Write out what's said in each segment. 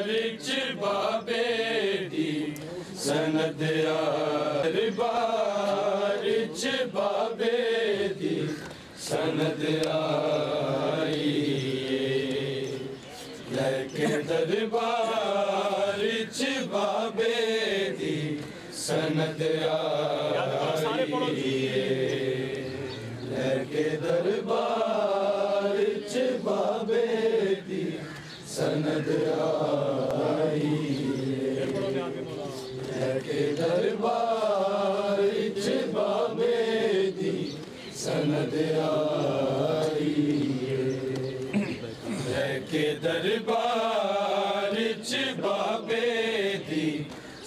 rich बाबे दी सनद rich बाबे दी सनद आई लेके दरबार रिच बाबे दी सनद आई लेके दरबार रिच बाबे दी सनद आई लेके दरबार रिच बाबे दी सनद आई लेके दरबार रिच बाबे दी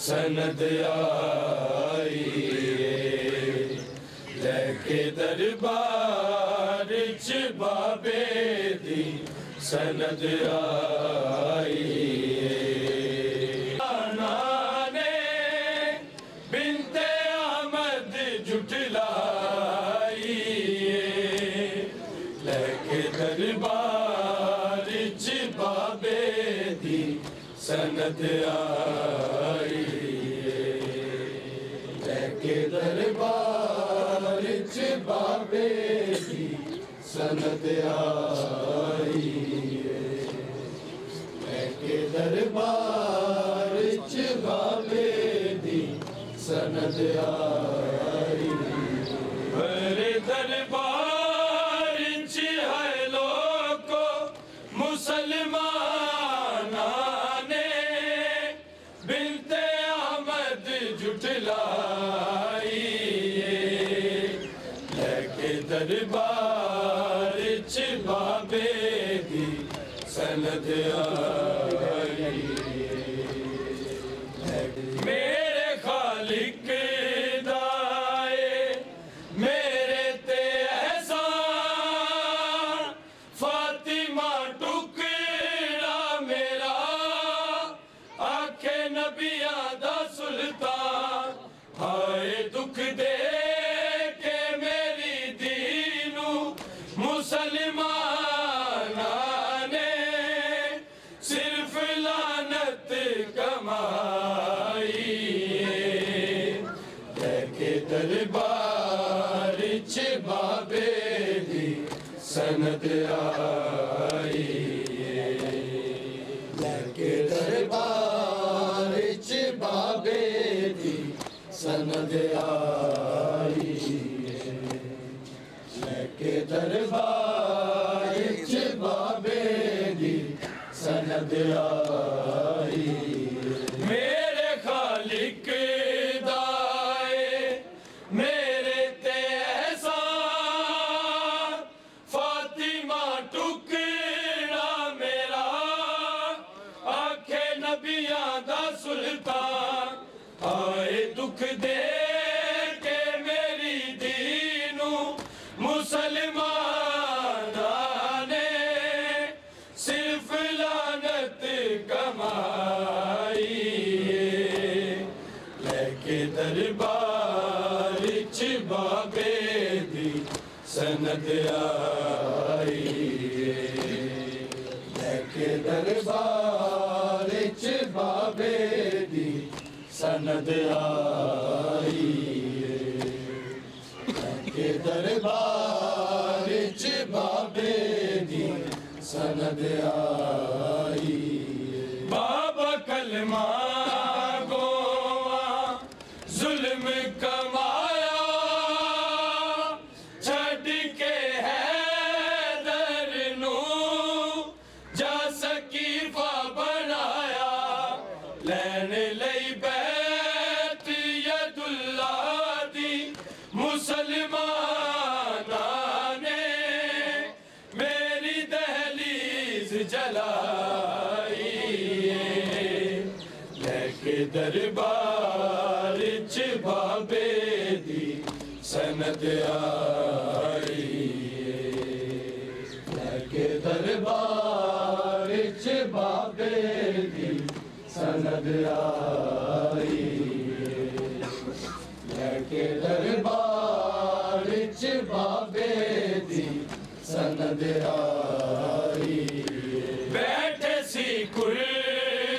सनद आई लेके दरबार रिच बाबे दी सनद आई नाने बिनते अहमद जुटलाई लेके दरबार रिच बाबे दी सनद आई लेके दरबार रिच बाबे दी सनद आई लेके दरबार रिच बाबे दी सनद आई मेरे दरबार रिच है लोको मुसलमान ने बिनते अहमद जुटलाई लेके दरबार रिच बाबे दी सनद आई मेरे खालिक दाए मेरे ते एहसान फातिमा टुकड़ा मेरा आखे नबियां दा सुल्तान हाय दुख दे के मेरी दीनू मुसलमान ने सिर्फ लानत कमाई लेके दरबार रिच बाबे दी सनद आई लेके दरबार रिच बाबे दी सनद आई लेके दरबार रिच बाबे दी सनद आई मेरे खालिक दाए मेरे ते एहसान फातिमा टुकड़ा मेरा आखे नबियां दा सुल्तान आए दुख दे के मेरी दीनू मुसलमान ने सिर्फ लानत कमाई लेके दरबार रिच बाबे दी सनद आई लेके दरबार रिच बाबे दी सनद आई लेके दरबार रिच बाबे दी सनद आई बाबा कलमा गोवा जुल्म कमाया छड़ के हैदर नू जा सकीफा बनाया लैन लई बैत यदुल्ला दी मुसलमान ने मेरी दहलीज जलाई लेके दरबार रिच बाबे दी सनद आई लेके दरबार रिच बाबे दी सनद आई लेके दरबार रिच बाबे दी सनद आई बैठे सी कुर्सी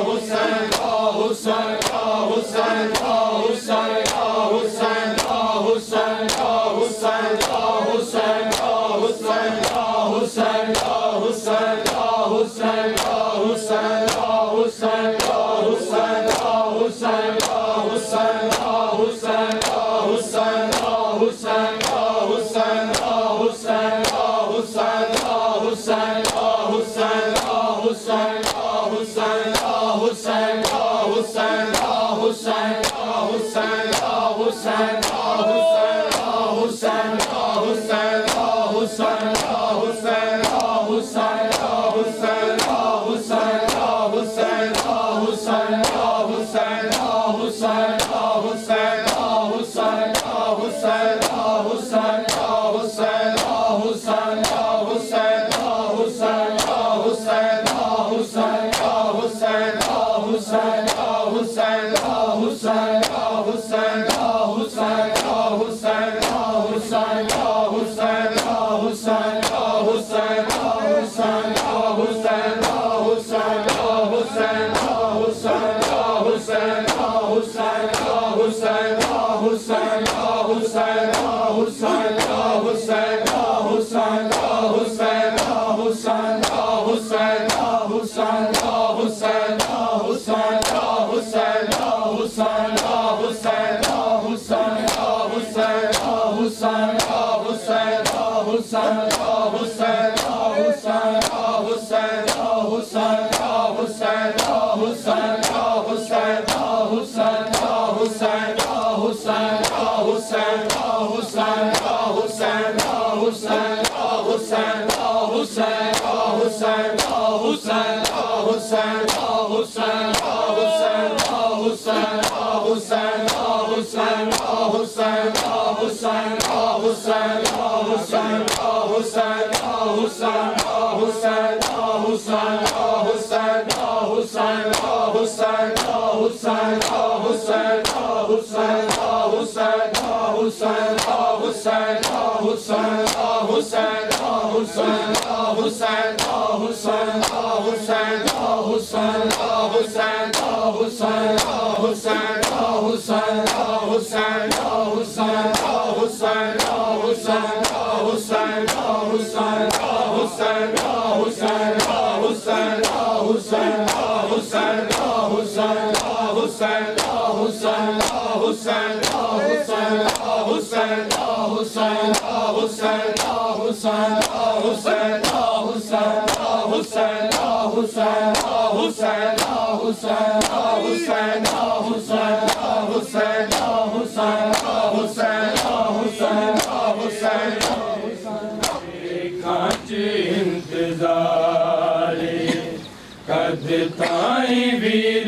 वीर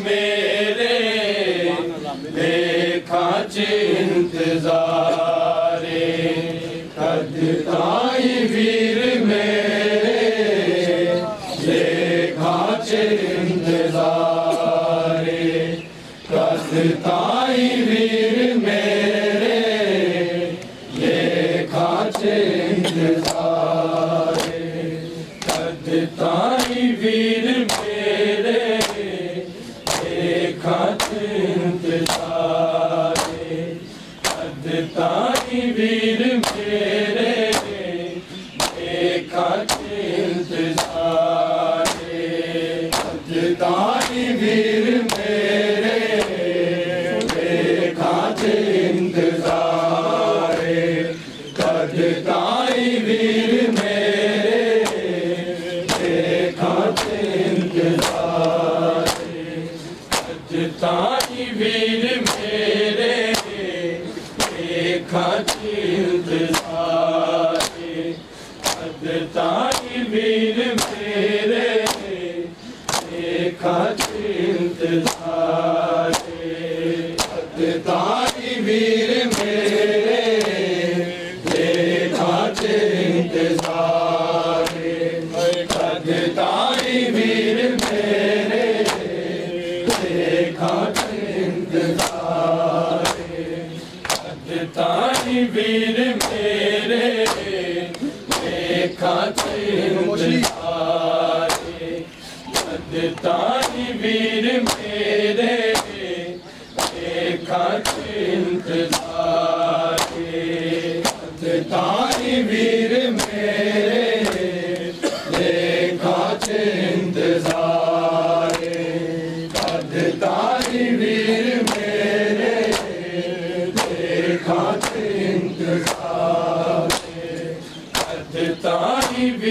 मेरे देखा इंतजार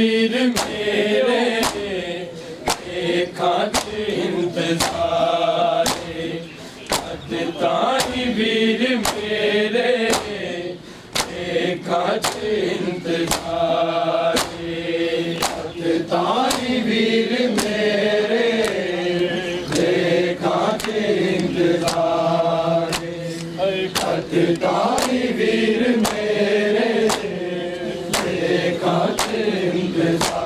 वीर मेरे खाच इंतजारे ताई वीर मेरे खाच इंतजारे ताई वीर मेरे खाच इंतजारे ताई वीर मेरे खाच इंतजारे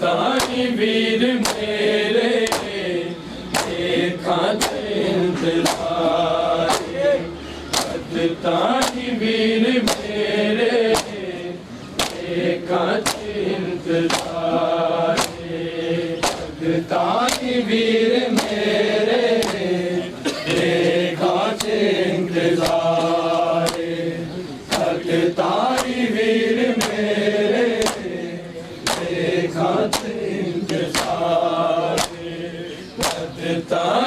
ताई वीर मेरे खाच इंतजारे ताई वीर मेरे खाच इंतजारे ताई वीर मेरे खाच इंतजारे ताई वीर मेरे खाच इंतजारे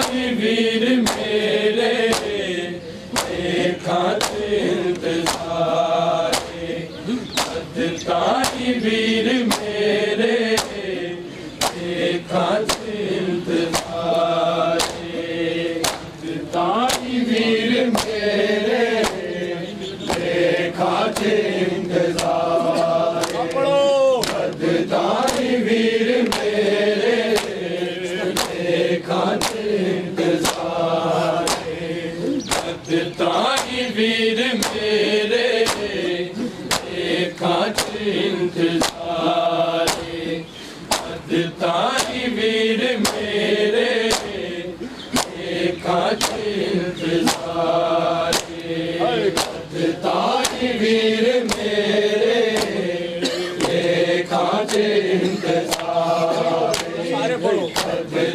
ताई वीर मेरे खाच इंतजारे ताई वीर मेरे खाच इंतजारे ताई वीर मेरे खाच इंतजारे ताई वीर मेरे खाच इंतजारे ताई वीर मेरे खाच इंतजारे ताई वीर मेरे खाच इंतजारे ताई वीर मेरे खाच इंतजारे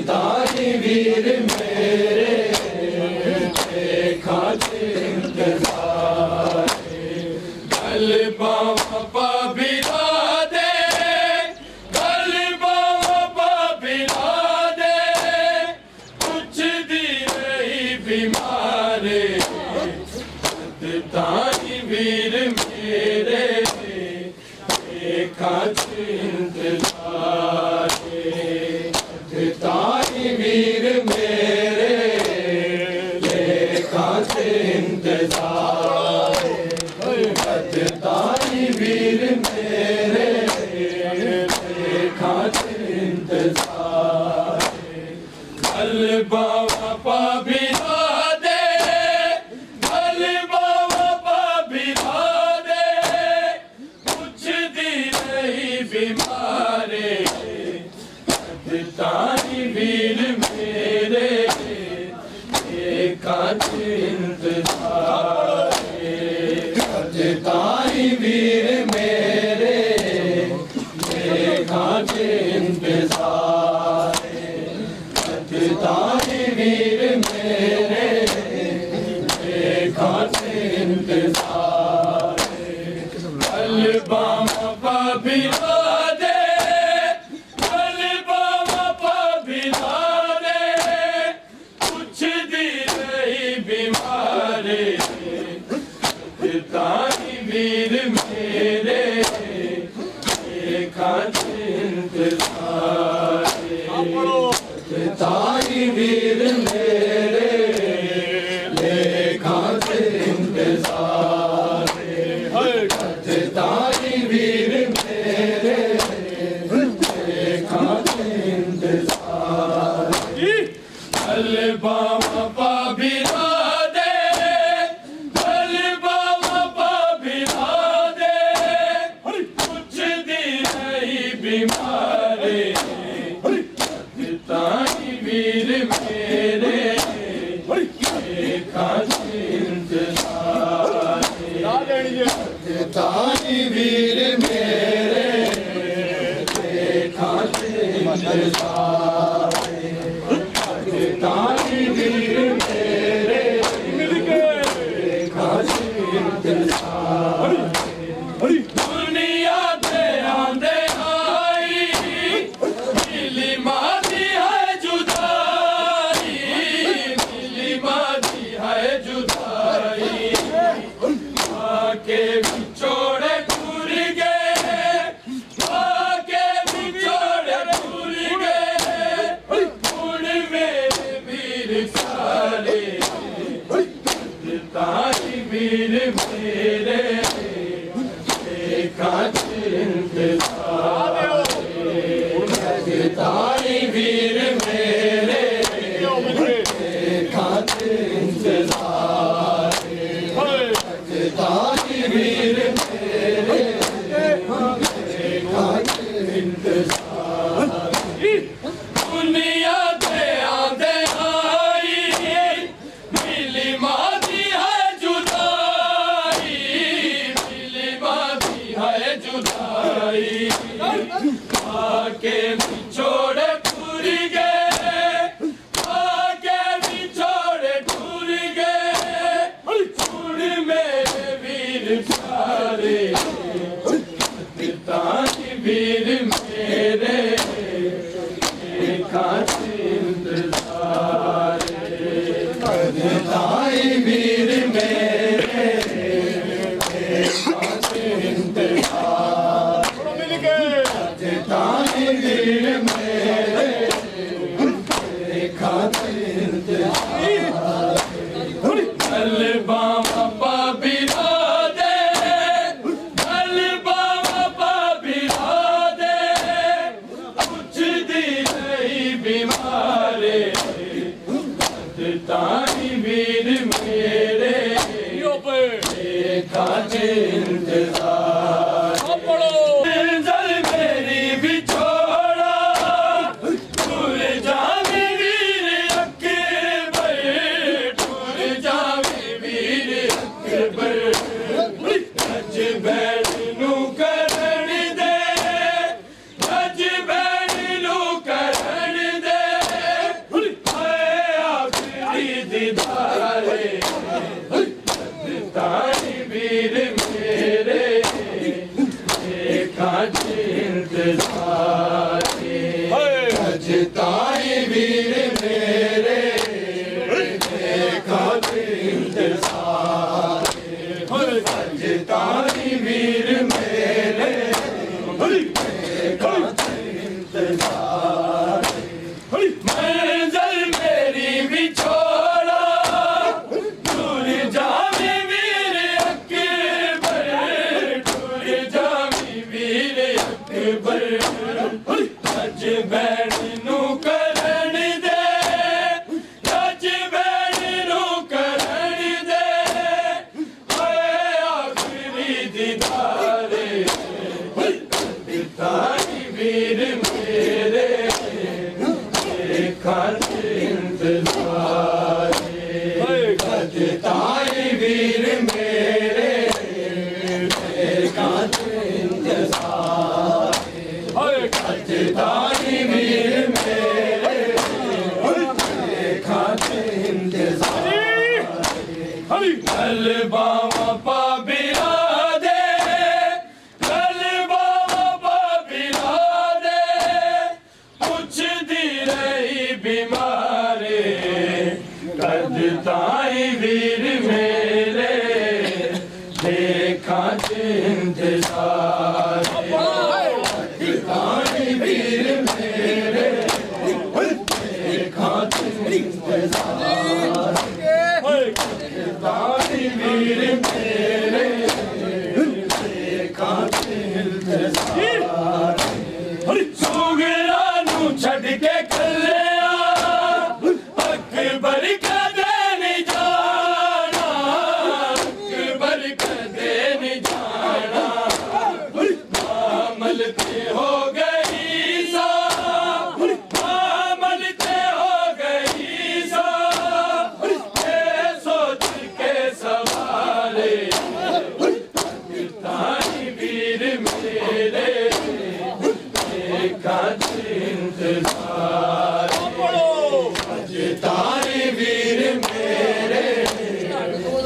ताई वीर मेरे खाच इंतजारे गल बाबा बिला दे गल बाबा बिला दे कुछ दी रही बीमारे ताई वीर मेरे खाच इंतजारे ताई वीर मेरे खाच इंतजारे ताई वीर मेरे खाच इंतजारे गल बाबा बिला दे गल बाबा बिला दे कुछ दी नहीं बीमारे ताई वीर मेरे खाच इंतजारे ताई वीर मेरे खाच इंतजारे ताई वीर मेरे खाच इंतजारे गल बाबा बिला दे गल बाबा बिला दे कुछ दी रही बीमारे ताई वीर मेरे खाच इंतजारे ताई वीर मेरे खाच इंतजारे ताई वीर मेरे खाच इंतजारे गल बाबा बिला दे गल बाबा बिला दे कुछ दी नहीं बीमारे ताई वीर मेरे खाच इंतजारे ताई वीर मेरे खाच इंतजारे ताई वीर मेरे खाच इंतजारे दुनिया ते आंदे आई मिली मादी है जुदाई मिली मादी है जुदाई माँ के बिछोड़े घूर गए वीर मेरे देखा इंतजार ताई वीर मेरे देखा इंतजार ताई वीर मेरे देखा इंतजार दुनिया दे आंदे आई मिली मादी है जुदाई मिली मादी है जुदाई आके बिछोड़े टूर गए आके बिछोड़े टूर गए सुन मेरे वीर प्यारे ताई वीर मेरे देखा इंतजार ताई वीर मेरे देखा इंतजार ताई वीर मेरे देखा इंतजार चल बाबा बिरादे चल बाबा बिरादे कुछ दी नहीं बीमारे ताई वीर मेरे देखा इंतजार जल मेरी बिछोड़ा टूर जावे वीर अकबर टूर जावे वीर अकबर गज बैठ नू करण दे गज बैठ नू करण दे आखिरी दीदारे ताई वीर मेरे देखा इंतजार ताई वीर मेरे देखा इंतजार ताई वीर मेरे देखा इंतजार मंजिल मेरी बिछोड़ा टूर जावे वीर अकबर टूर जावे वीर अकबर गज बैठ नू करण दे गज बैठ नू करण दे आखिरी दीदारे ताई वीर मेरे देखा इंतजार गज ताई वीर मेरे देखा इंतजार गज ताई वीर मेरे देखा इंतजार कल बाबा बिरादे कल बाबा बिरादे कुछ दी रही बीमारे गज ताई वीर मेरे देखा इंतजार ताई वीर मेरे देखा इंतजार ताई वीर मेरे देखा इंतजार सुगरा नू छड़ के कलिया अकबर कदे नहीं जाना अकबर कदे नहीं जाना मामल ते हो गई सा मामल ते हो गई सा ये सोच के सवारे ताई वीर मेरे देखा इंतजार ताई वीर मेरे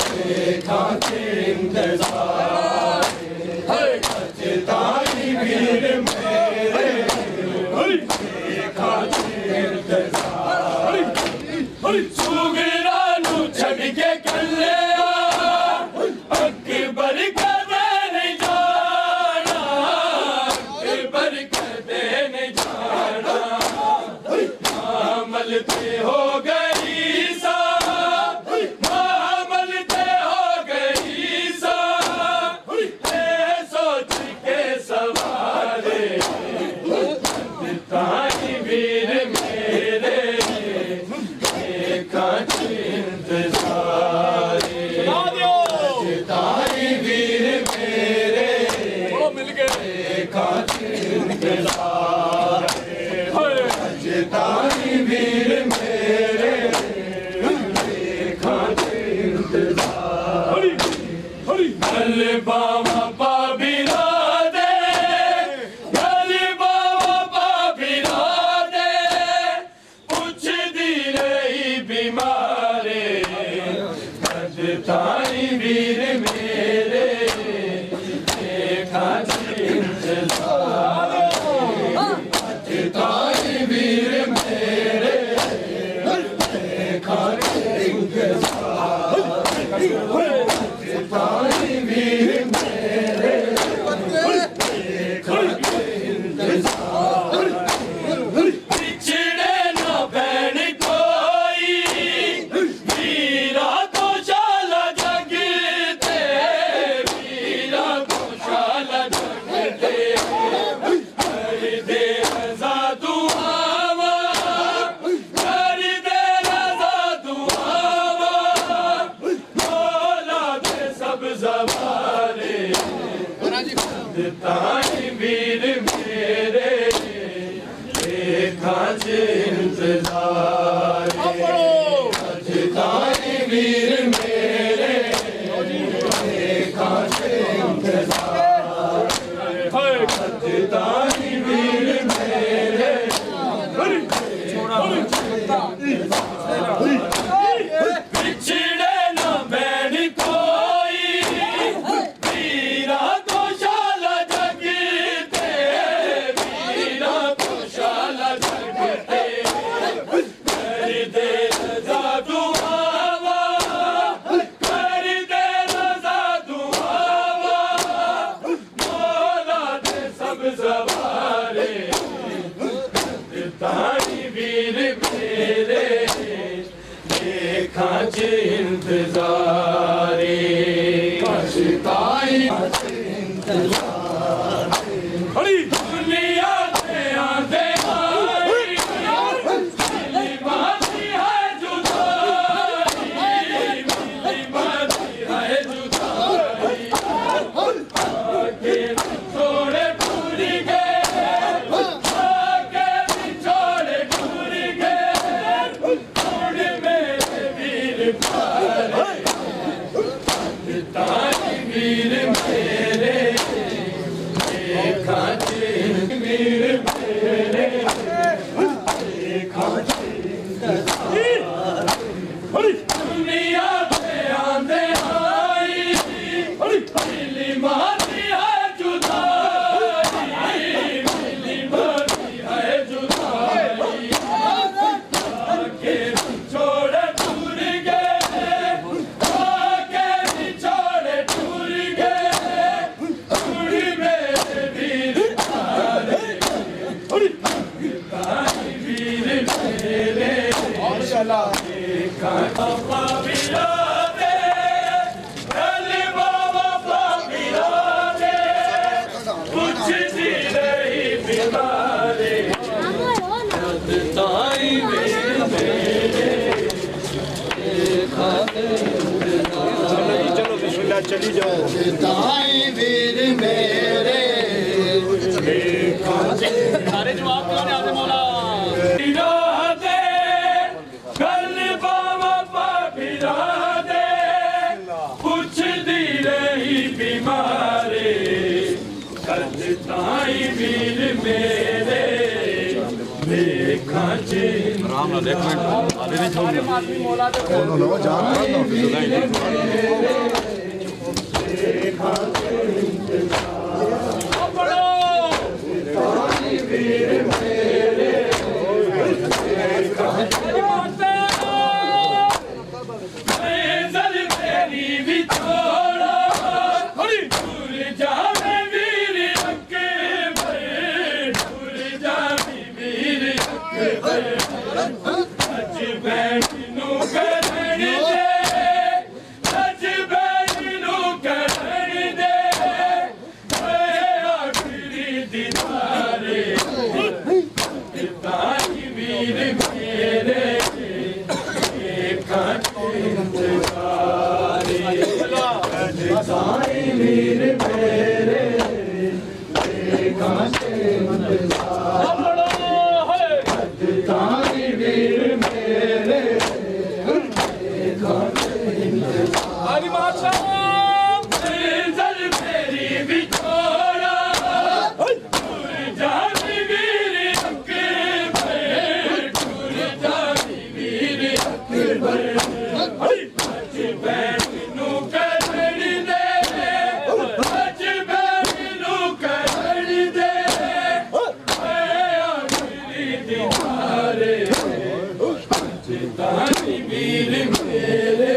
देखा इंतजार ताई वीर मेरे देखा इंतजार सुगरा नू छड़ के कलिया अकबर कदे नहीं जाना अकबर कदे नहीं जाना मामल ते हो गई सा मामल ते हो गई ताई वीर मेरे खाते इंतजार गल बाबा पाबिरा दे गल बाबा पाबिरा दे पूछ दी रही बीमारे कद ताई वीर मेरे खाते इंतजार ताई वीर मेरे खाते इंतजार ताई वीर मेरे खाते इंतजार पिछड़े न बहन कोई वीरा को शाला जगते वीरा को शाला जगते ताई वीर मेरे खाते इंतजार ताई वीर मेरे खाते इंतजार ताई वीर मेरे पिछड़े न बैठ कोई वीरा को शाला जगते वीरा को शाला जगते कर दे रजा दुआवा कर दे रजा दुआवा मौला दे सब सवारे ताई वीर मेरे खाते इंतजारे ताई दुनिया से आते आई मिली बाती है जुदाई मिली बाती है जुदाई आके छोड़े पूरी गए आके छोड़े पूरी गए छोड़ मेरे वीर प्यारे ताई वीर मेरे खाते वीर मेरे खाते दुनिया से आंदे आई मिली माती है जुदाई मिली माती है जुदाई आके छोड़े टूर गए आके छोड़े टूर गए छोड़ मेरे वीर प्यारे ताई वीर मेरे बाबा बिरा दे गल बाबा पाबिरा दे पूछ दी रही बीमारे ताई वीर मेरे खाते चलो बिस्मिल्लाह चली जाओ ताई वीर मेरे सारे जवाब दिलाने आते मौला बिरा दे गल बाबा पाबिरा दे पूछ दी रही बीमारे कद ताई वीर मेरे खाते राम ना देख मिनट आधे नहीं छोड़ साई वीर मेरे ताई वीर मेरे हरी माता जल मेरी बिछोड़ा जानी वीर अकबर जानी वीर अकबर अज बैठनू करनी दे अज बैठनू करनी दे आखिरी दिनारे तानी वीर मेरे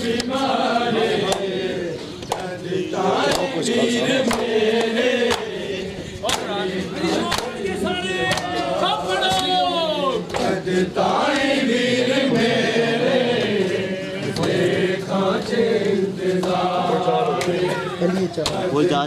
बीमारे वो जा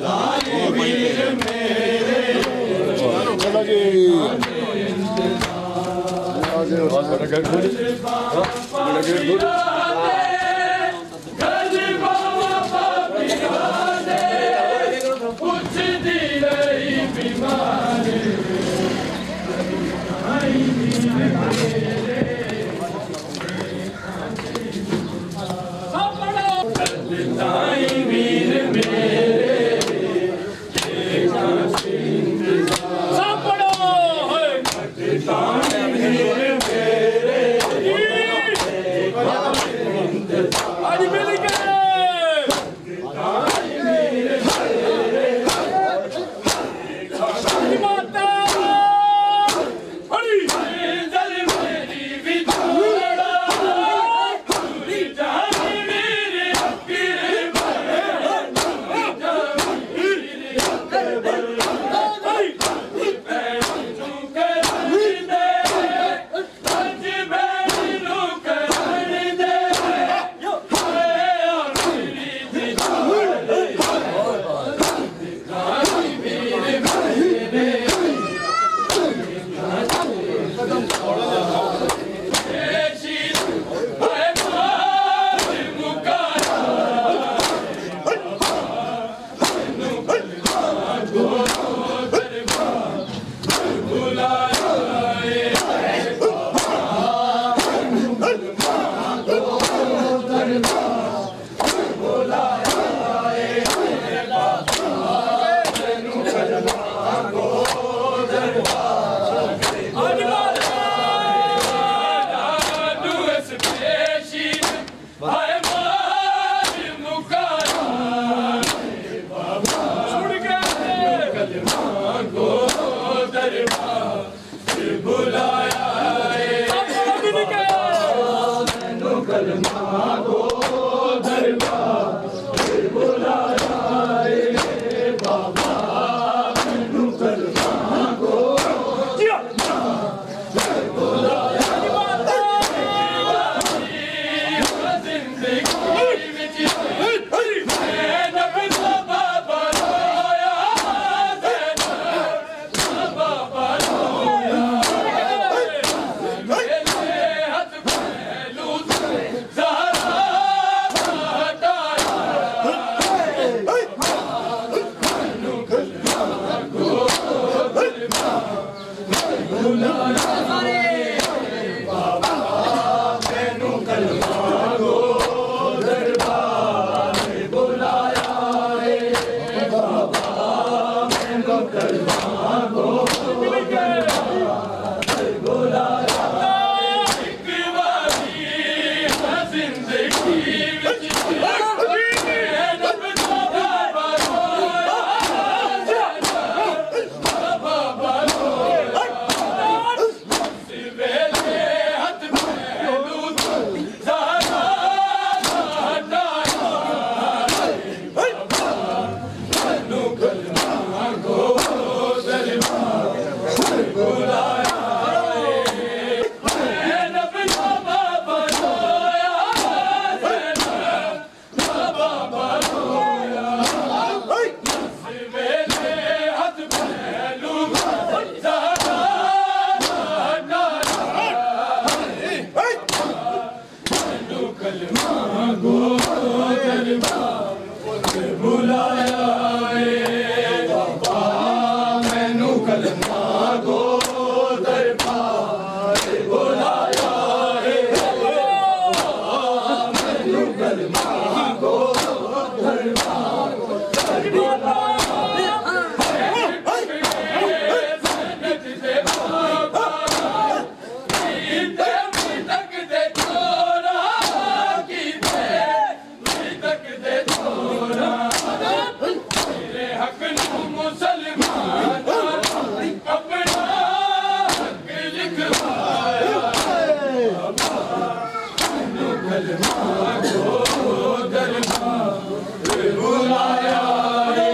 बुलाया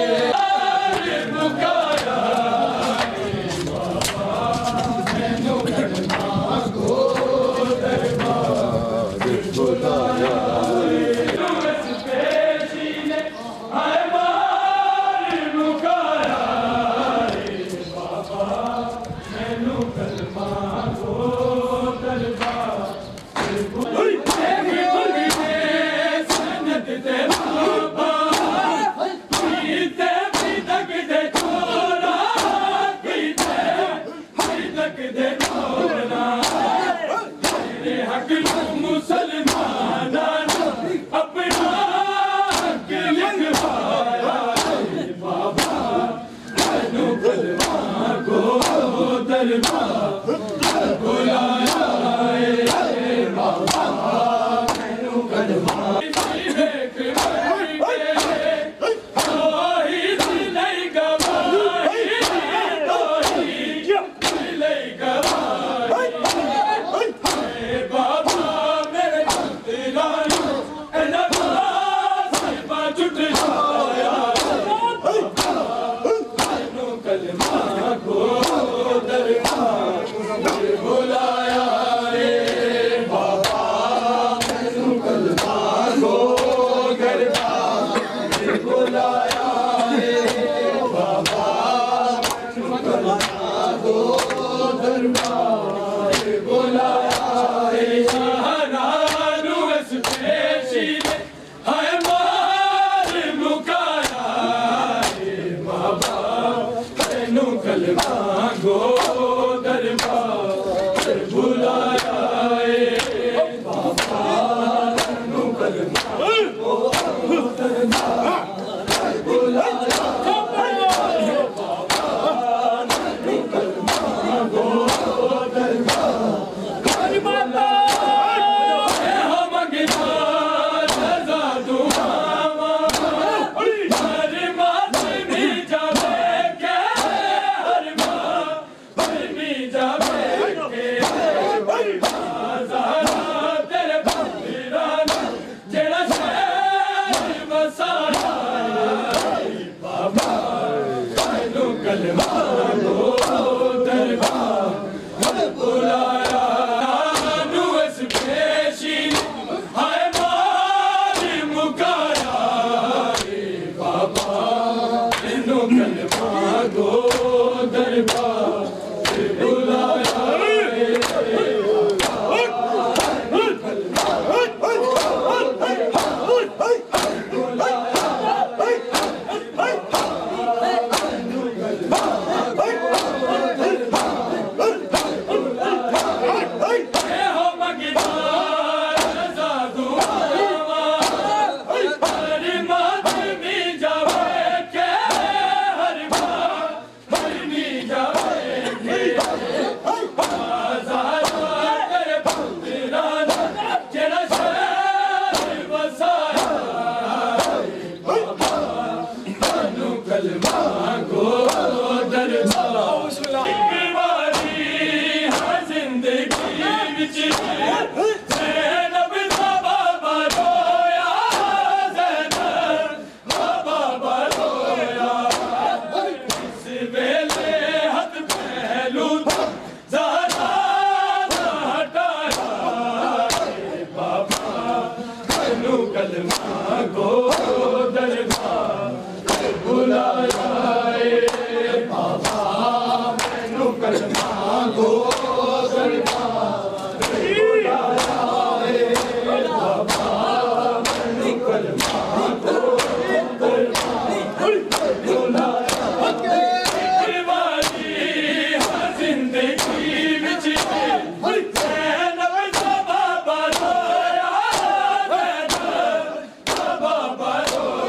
Baba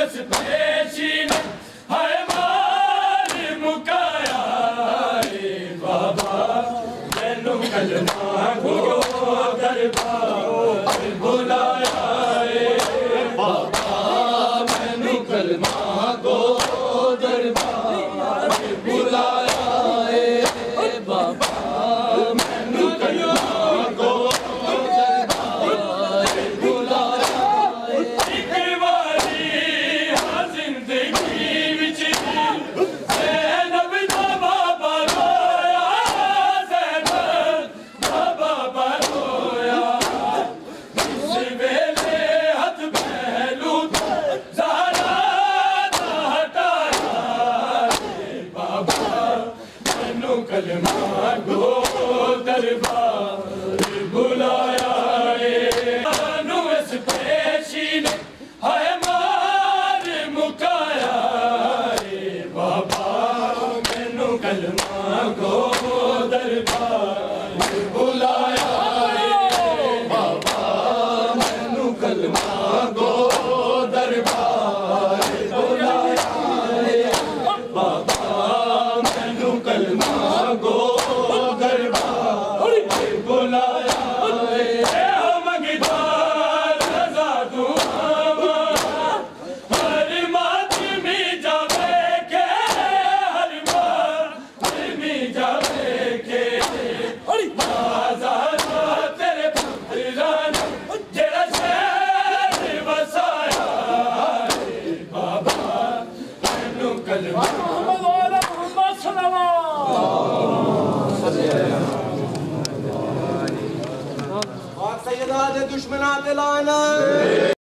इस पेशी ने हाय मार मुकाया बाबा मैनू कलमा गो दरबार बुलाया बाबा मैनू कलमा गो दरबार बुलाया बाबा मैनू कलमा गो दरबार बुलाया एक बारी हाँ जिंदगी विच ज़ैनब दा बाबा रोया ज़ैनब दा बाबा रोया इस वेले हथ पहलू ज़हरा दा हटाया बाबा मैनू कलमा गो दरबार बुलाया नू इस पेशी ने हाय मार मुकाया बाबा मैनू कलमा गो दरबार बुलाया बाबा मैनू कलमा गो दरबार बुलाया बाबा मैनू कलमा गो दरबार बुलाया मगदार रज़ा दुआ हर मातमी जावे के हर मातमी जावे के आज़ाद तेरे पुत्रान जेड़ा शहर वसाया बाबा मैनू कलमा सैयदा दे दुश्मनां ते लानत